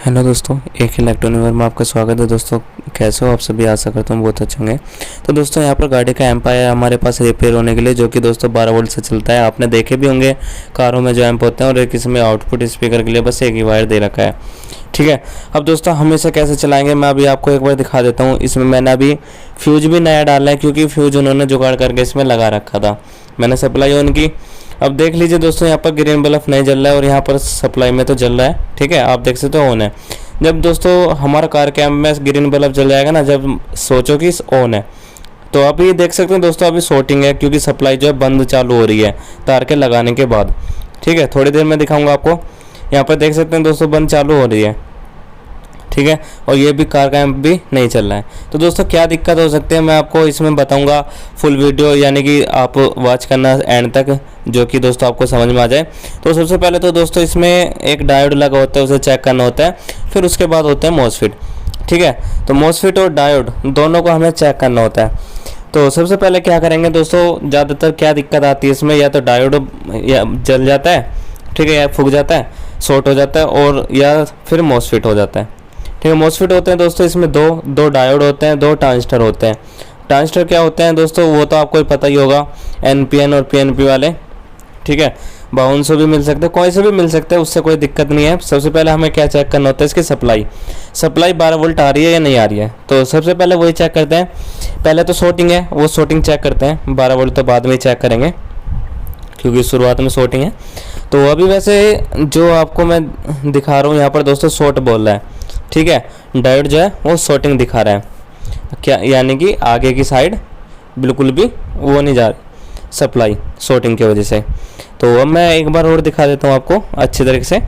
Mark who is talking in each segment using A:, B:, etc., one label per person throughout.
A: Hello दोस्तों, एक electronic में आपका स्वागत है। दोस्तों कैसे हो आप सभी? आशा करता हूँ बहुत अच्छे होंगे। तो दोस्तों यहाँ पर गाड़ी का एम्प आया हमारे पास रिपेयर होने के लिए, जो कि दोस्तों 12 वोल्ट से चलता है। आपने देखे भी होंगे कारों में जो एम्प होते हैं, और एक इसमें आउटपुट स्पीकर के लिए बस एक ही वायर दे रखा है। ठीक है, अब दोस्तों हम इसे कैसे चलाएंगे मैं अभी आपको एक बार दिखा देता हूँ। इसमें मैंने अभी फ्यूज भी नया डाला है, क्योंकि फ्यूज उन्होंने जुगाड़ करके इसमें लगा रखा था। मैंने सप्लाई ऑन की। अब देख लीजिए दोस्तों, यहाँ पर ग्रीन बल्ब नहीं जल रहा है और यहाँ पर सप्लाई में तो जल रहा है। ठीक है, आप देख सकते हो ऑन है। जब दोस्तों हमारा कार के एम्प में ग्रीन बल्ब जल जाएगा ना, जब सोचो कि ऑन है, तो आप ये देख सकते हैं दोस्तों अभी शॉर्टिंग है, क्योंकि सप्लाई जो है बंद चालू हो रही है तार के लगाने के बाद। ठीक है, थोड़ी देर में दिखाऊंगा आपको। यहाँ पर देख सकते हैं दोस्तों बंद चालू हो रही है। ठीक है, और ये भी कार का एम्प भी नहीं चल रहा है। तो दोस्तों क्या दिक्कत हो सकती है मैं आपको इसमें बताऊंगा। फुल वीडियो यानी कि आप वॉच करना एंड तक, जो कि दोस्तों आपको समझ में आ जाए। तो सबसे पहले तो दोस्तों इसमें एक डायोड लगा होता है, उसे चेक करना होता है। फिर उसके बाद होता है मॉसफेट। ठीक है, तो मॉसफेट और डायोड दोनों को हमें चेक करना होता है। तो सबसे पहले क्या करेंगे दोस्तों, ज़्यादातर क्या दिक्कत आती है इसमें, या तो डायोड या जल जाता है, ठीक है, या फूक जाता है, शॉर्ट हो जाता है, और या फिर मॉसफेट हो जाता है। ठीक है, मॉसफेट होते हैं दोस्तों इसमें दो डायोड होते हैं, 2 ट्रांजिस्टर होते हैं। ट्रांजिस्टर क्या होते हैं दोस्तों, वो तो आपको पता ही होगा, एनपीएन और पीएनपी वाले। ठीक है, 5200 भी मिल सकते हैं, कोई से भी मिल सकते हैं, उससे कोई दिक्कत नहीं है। सबसे पहले हमें क्या चेक करना होता है, इसकी सप्लाई 12 वोल्ट आ रही है या नहीं आ रही है। तो सबसे पहले वही चेक करते हैं। पहले तो शॉर्टिंग है, वो शॉर्टिंग चेक करते हैं। 12 वोल्ट तो बाद में ही चेक करेंगे, क्योंकि शुरुआत में शॉर्टिंग है। तो अभी वैसे जो आपको मैं दिखा रहा हूँ यहाँ पर दोस्तों, शॉर्ट बोल रहा है। ठीक है, डायोड जो है वो शॉर्टिंग दिखा रहा है, क्या यानी कि आगे की साइड बिल्कुल भी वो नहीं जा रही सप्लाई, शॉर्टिंग की वजह से। तो अब मैं एक बार और दिखा देता हूँ आपको अच्छी तरीके से।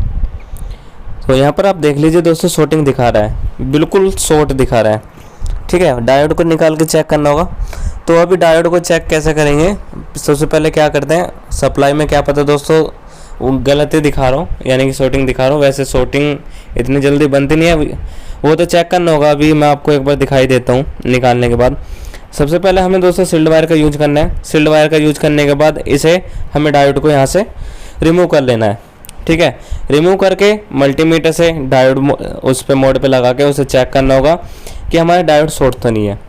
A: तो यहाँ पर आप देख लीजिए दोस्तों, शॉर्टिंग दिखा रहा है, बिल्कुल शॉर्ट दिखा रहा है। ठीक है, डायोड को निकाल के चेक करना होगा। तो अभी डायोड को चेक कैसे करेंगे, सबसे पहले क्या करते हैं, सप्लाई में क्या पता दोस्तों वो गलत ही दिखा रहा हूँ, यानी कि शॉर्टिंग दिखा रहा हूँ। वैसे शॉर्टिंग इतनी जल्दी बनती नहीं है, वो तो चेक करना होगा। अभी मैं आपको एक बार दिखाई देता हूँ निकालने के बाद। सबसे पहले हमें दोस्तों सिल्ड वायर का यूज करना है। सिल्ड वायर का यूज करने के बाद इसे हमें डायोड को यहाँ से रिमूव कर लेना है। ठीक है, रिमूव करके मल्टीमीटर से डायोड उस पर मोड पे लगा के उसे चेक करना होगा कि हमारा डायोड शॉर्ट तो नहीं है।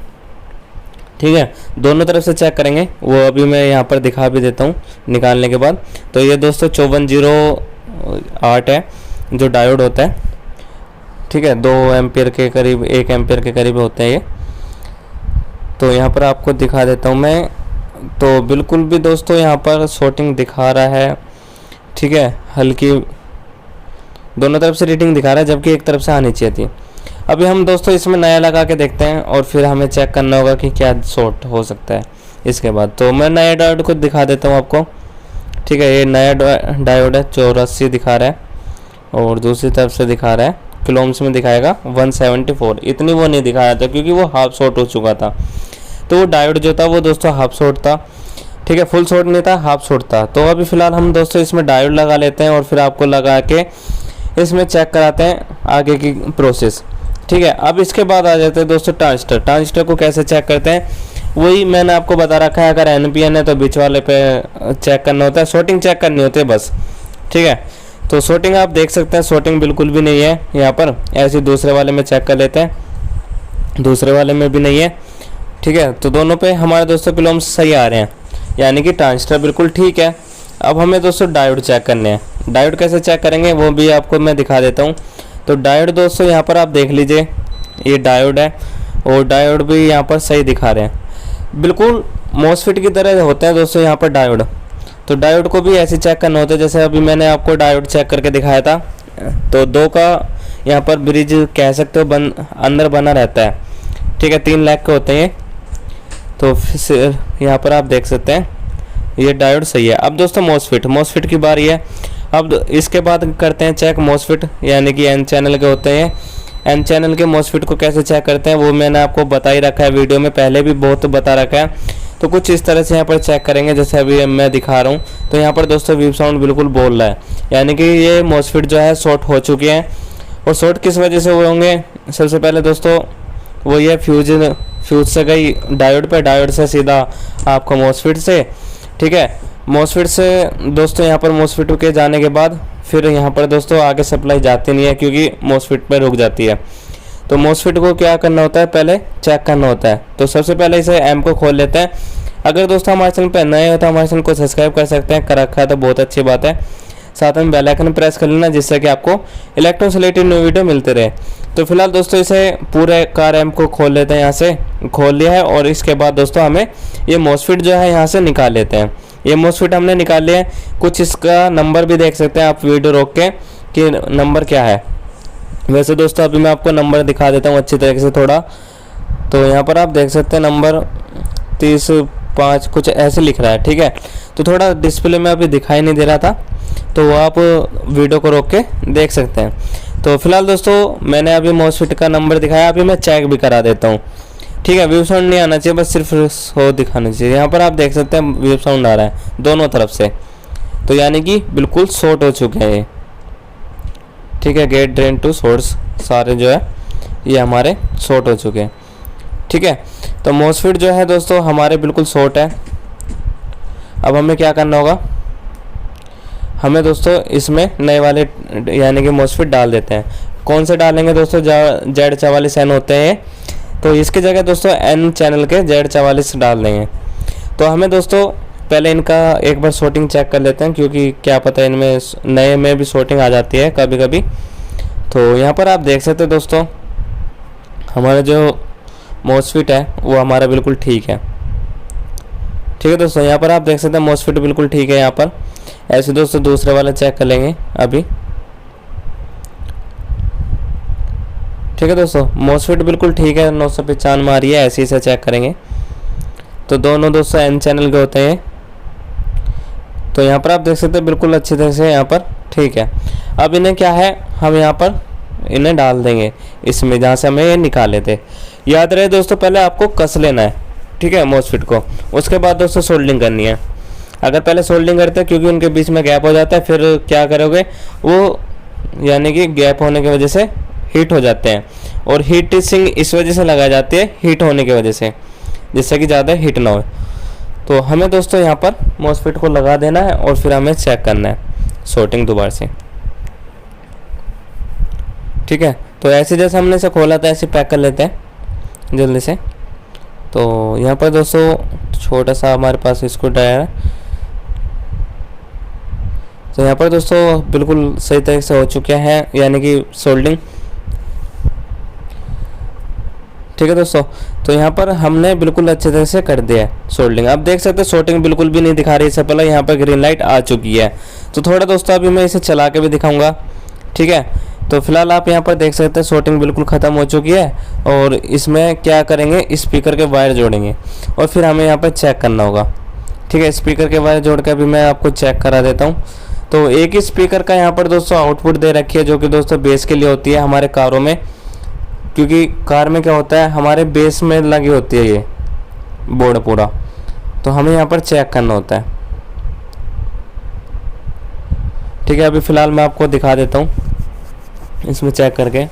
A: ठीक है, दोनों तरफ से चेक करेंगे, वो अभी मैं यहाँ पर दिखा भी देता हूँ निकालने के बाद। तो ये दोस्तों 5408 है जो डायोड होता है। ठीक है, 2 एम्पियर के करीब, 1 एम्पियर के करीब होते हैं ये। तो यहाँ पर आपको दिखा देता हूँ मैं। तो बिल्कुल भी दोस्तों यहाँ पर शॉर्टिंग दिखा रहा है। ठीक है, हल्की दोनों तरफ से रीडिंग दिखा रहा है, जबकि एक तरफ से आनी चाहिए थी। अभी हम दोस्तों इसमें नया लगा के देखते हैं, और फिर हमें चेक करना होगा कि क्या शॉर्ट हो सकता है इसके बाद। तो मैं नया डायोड को दिखा देता हूँ आपको। ठीक है, ये नया डायोड है, 84 दिखा रहा है, और दूसरी तरफ से दिखा रहा है, किलोम्स में दिखाएगा 174। इतनी वो नहीं दिखाया था, क्योंकि वो हाफ शॉर्ट हो चुका था। तो वो डायोड जो था वो दोस्तों हाफ शॉर्ट था। ठीक है, फुल शॉर्ट नहीं था, हाफ शॉर्ट था। तो अभी फ़िलहाल हम दोस्तों इसमें डायोड लगा लेते हैं, और फिर आपको लगा के इसमें चेक कराते हैं आगे की प्रोसेस। ठीक है, अब इसके बाद आ जाते हैं दोस्तों ट्रांजिस्टर। ट्रांजिस्टर को कैसे चेक करते हैं, वही मैंने आपको बता रखा है। अगर एनपीएन है तो बीच वाले पे चेक करना होता है, शॉर्टिंग चेक करनी होती है बस। ठीक है, तो शॉर्टिंग आप देख सकते हैं, शॉर्टिंग बिल्कुल भी नहीं है यहाँ पर। ऐसे दूसरे वाले में चेक कर लेते हैं, दूसरे वाले में भी नहीं है। ठीक है, तो दोनों पे हमारे दोस्तों किलोम्स सही आ रहे हैं, यानी कि ट्रांजिस्टर बिल्कुल ठीक है। अब हमें दोस्तों डायोड चेक करने हैं। डायोड कैसे चेक करेंगे वो भी आपको मैं दिखा देता हूँ। तो डायोड दोस्तों यहाँ पर आप देख लीजिए, ये डायोड है, और डायोड भी यहाँ पर सही दिखा रहे हैं, बिल्कुल मॉसफेट की तरह होते हैं दोस्तों यहाँ पर डायोड। तो डायोड को भी ऐसे चेक करना होता है, जैसे अभी मैंने आपको डायोड चेक करके दिखाया था। तो 2 का यहाँ पर ब्रिज कह सकते हो अंदर बना रहता है। ठीक है, 3 लाख के होते हैं ये। तो फिर यहाँ पर आप देख सकते हैं ये डायोड सही है। अब दोस्तों मॉसफेट की बारी है। अब इसके बाद करते हैं चेक मॉसफेट, यानी कि एन चैनल के होते हैं। एन चैनल के मॉसफेट को कैसे चेक करते हैं वो मैंने आपको बता ही रखा है, वीडियो में पहले भी बहुत बता रखा है। तो कुछ इस तरह से यहाँ पर चेक करेंगे, जैसे अभी मैं दिखा रहा हूँ। तो यहाँ पर दोस्तों वीव साउंड बिल्कुल बोल रहा है, यानी कि ये मॉसफेट जो है शॉर्ट हो चुके हैं। और शॉर्ट किस वजह से हुए होंगे, सबसे पहले दोस्तों वो ये फ्यूज से गई डायोड पे, डायोड से सीधा आपको मॉसफेट से। ठीक है, मॉसफेट से दोस्तों यहाँ पर मॉसफेट के जाने के बाद फिर यहाँ पर दोस्तों आगे सप्लाई जाती नहीं है क्योंकि मॉसफेट पर रुक जाती है। तो मॉसफेट को क्या करना होता है, पहले चेक करना होता है। तो सबसे पहले इसे एम को खोल लेते हैं। अगर दोस्तों हमारे चैनल पर नए हो तो हमारे चैनल को सब्सक्राइब कर सकते हैं, कर रखा है तो बहुत अच्छी बात है। साथ में बेल आइकन प्रेस कर लेना जिससे कि आपको इलेक्ट्रॉनिक्स से रिलेटेड न्यू वीडियो मिलते रहे। तो फिलहाल दोस्तों इसे पूरे कार एम को खोल लेते हैं, यहाँ से खोल लिया है। और इसके बाद दोस्तों हमें ये मॉसफेट जो है यहाँ से निकाल लेते हैं। ये मॉसफेट हमने निकाल लिया है। कुछ इसका नंबर भी देख सकते हैं आप वीडियो रोक के कि नंबर क्या है। वैसे दोस्तों अभी मैं आपको नंबर दिखा देता हूँ अच्छी तरीके से थोड़ा। तो यहाँ पर आप देख सकते हैं नंबर 35 कुछ ऐसे लिख रहा है, ठीक है। तो थोड़ा डिस्प्ले में अभी दिखाई नहीं दे रहा था, तो आप वीडियो को रोक के देख सकते हैं। तो फिलहाल दोस्तों मैंने अभी मॉसफेट का नंबर दिखाया, अभी मैं चेक भी करा देता हूँ, ठीक है। वेव साउंड नहीं आना चाहिए, बस सिर्फ हो दिखाना चाहिए। यहाँ पर आप देख सकते हैं वेव साउंड आ रहा है दोनों तरफ से, तो यानी कि बिल्कुल शॉर्ट हो चुके हैं ये, ठीक है। गेट ड्रेन टू सोर्स सारे जो है ये हमारे शॉर्ट हो चुके हैं, ठीक है। तो मॉसफेट जो है दोस्तों हमारे बिल्कुल शॉर्ट है। अब हमें क्या करना होगा, हमें दोस्तों इसमें नए वाले यानी कि मॉसफेट डाल देते हैं। कौन से डालेंगे दोस्तों, Z44N होते हैं, तो इसकी जगह दोस्तों N चैनल के Z44 डाल देंगे। तो हमें दोस्तों पहले इनका एक बार शॉर्टिंग चेक कर लेते हैं, क्योंकि क्या पता इनमें नए में भी शॉर्टिंग आ जाती है कभी कभी। तो यहाँ पर आप देख सकते हैं दोस्तों हमारा जो मॉसफेट है वो हमारा बिल्कुल ठीक है, ठीक है दोस्तों। यहाँ पर आप देख सकते हैं मॉसफेट बिल्कुल ठीक है। यहाँ पर ऐसे दोस्तों दूसरे वाला चेक कर लेंगे अभी, ठीक है दोस्तों। मॉसफेट बिल्कुल ठीक है, 995 आ रही है, ऐसे ही से चेक करेंगे। तो दोनों दोस्तों N चैनल के होते हैं। तो यहाँ पर आप देख सकते हैं बिल्कुल अच्छी तरह से यहाँ पर ठीक है। अब इन्हें क्या है, हम यहाँ पर इन्हें डाल देंगे इसमें जहाँ से हमें ये निकाले थे। याद रहे दोस्तों पहले आपको कस लेना है, ठीक है, मॉसफेट को। उसके बाद दोस्तों सोल्डरिंग करनी है। अगर पहले सोल्डरिंग करते हैं क्योंकि उनके बीच में गैप हो जाता है, फिर क्या करोगे वो यानी कि गैप होने की वजह से हीट हो जाते हैं। और हीट सिंग इस वजह से लगाई जाती है हीट होने की वजह से, जिससे कि ज़्यादा हीट ना हो। तो हमें दोस्तों यहाँ पर मॉसफेट को लगा देना है और फिर हमें चेक करना है शॉर्टिंग दोबारा से, ठीक है। तो ऐसे जैसे हमने इसे खोला था ऐसे पैक कर लेते हैं जल्दी से। तो यहाँ पर दोस्तों छोटा सा हमारे पास स्क्रू ड्राइवर है। तो यहाँ पर दोस्तों बिल्कुल सही तरीके से हो चुके हैं यानी कि सोल्डिंग, ठीक है दोस्तों। तो यहाँ पर हमने बिल्कुल अच्छे तरह से कर दिया है सोल्डिंग। अब देख सकते हैं शॉर्टिंग बिल्कुल भी नहीं दिखा रही, इससे पहले यहाँ पर ग्रीन लाइट आ चुकी है। तो थोड़ा दोस्तों अभी मैं इसे चला के भी दिखाऊंगा, ठीक है। तो फिलहाल आप यहाँ पर देख सकते हैं शॉर्टिंग बिल्कुल ख़त्म हो चुकी है। और इसमें क्या करेंगे, स्पीकर के वायर जोड़ेंगे और फिर हमें यहाँ पर चेक करना होगा, ठीक है। स्पीकर के वायर जोड़ के भी मैं आपको चेक करा देता हूँ। तो एक ही स्पीकर का यहाँ पर दोस्तों आउटपुट दे रखी है, जो कि दोस्तों बेस के लिए होती है हमारे कारों में, क्योंकि कार में क्या होता है हमारे बेस में लगी होती है ये बोर्ड पूरा। तो हमें यहाँ पर चेक करना होता है, ठीक है। अभी फ़िलहाल मैं आपको दिखा देता हूँ इसमें चेक करके।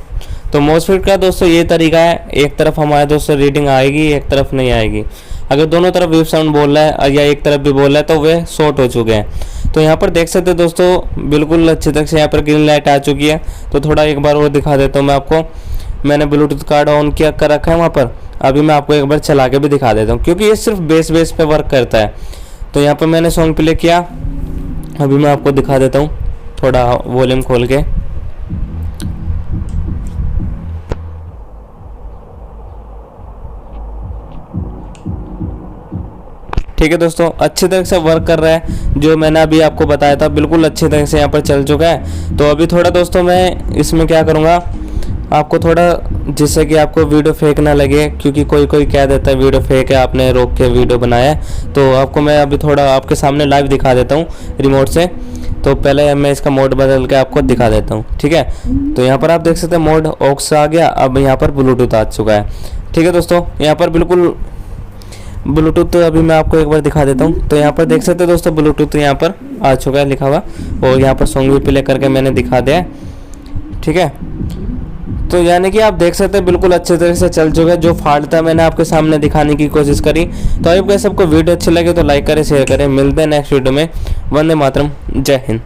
A: तो मॉसफेट का दोस्तों ये तरीका है, एक तरफ हमारे दोस्तों रीडिंग आएगी, एक तरफ नहीं आएगी। अगर दोनों तरफ वेव साउंड बोल रहा है या एक तरफ भी बोल रहा है तो वे शॉर्ट हो चुके हैं। तो यहाँ पर देख सकते हैं दोस्तों बिल्कुल अच्छी तरह से यहाँ पर ग्रीन लाइट आ चुकी है। तो थोड़ा एक बार और दिखा देता हूँ मैं आपको। मैंने ब्लूटूथ कार्ड ऑन किया कर रखा है वहाँ पर, अभी मैं आपको एक बार चला के भी दिखा देता हूँ, क्योंकि ये सिर्फ बेस पे वर्क करता है। तो यहाँ पर मैंने सॉन्ग प्ले किया, अभी मैं आपको दिखा देता हूँ थोड़ा वॉल्यूम खोल के। ठीक है दोस्तों, अच्छी तरह से वर्क कर रहा है, जो मैंने अभी आपको बताया था बिल्कुल अच्छी तरह से यहाँ पर चल चुका है। तो अभी थोड़ा दोस्तों मैं इसमें क्या करूँगा, आपको थोड़ा जिससे कि आपको वीडियो फेक ना लगे, क्योंकि कोई कोई कह देता है वीडियो फेक है, आपने रोक के वीडियो बनाया है। तो आपको मैं अभी थोड़ा आपके सामने लाइव दिखा देता हूँ रिमोट से। तो पहले मैं इसका मोड बदल के आपको दिखा देता हूँ, ठीक है। तो यहाँ पर आप देख सकते हैं मोड ऑक्स आ गया, अब यहाँ पर ब्लूटूथ आ चुका है, ठीक है दोस्तों। यहाँ पर बिल्कुल ब्लूटूथ तो अभी मैं आपको एक बार दिखा देता हूँ। तो यहाँ पर देख सकते हैं दोस्तों ब्लूटूथ यहाँ पर आ चुका है लिखा हुआ, और यहाँ पर सॉन्ग भी प्ले करके मैंने दिखा दिया है, ठीक है। तो यानी कि आप देख सकते हैं बिल्कुल अच्छे तरह से चल चुका है। जो फॉल्ट था मैंने आपके सामने दिखाने की कोशिश करी। तो आपको सबको वीडियो अच्छी लगे तो लाइक करें, शेयर करें। मिलते हैं नेक्स्ट वीडियो में। वंदे मातरम, जय हिंद।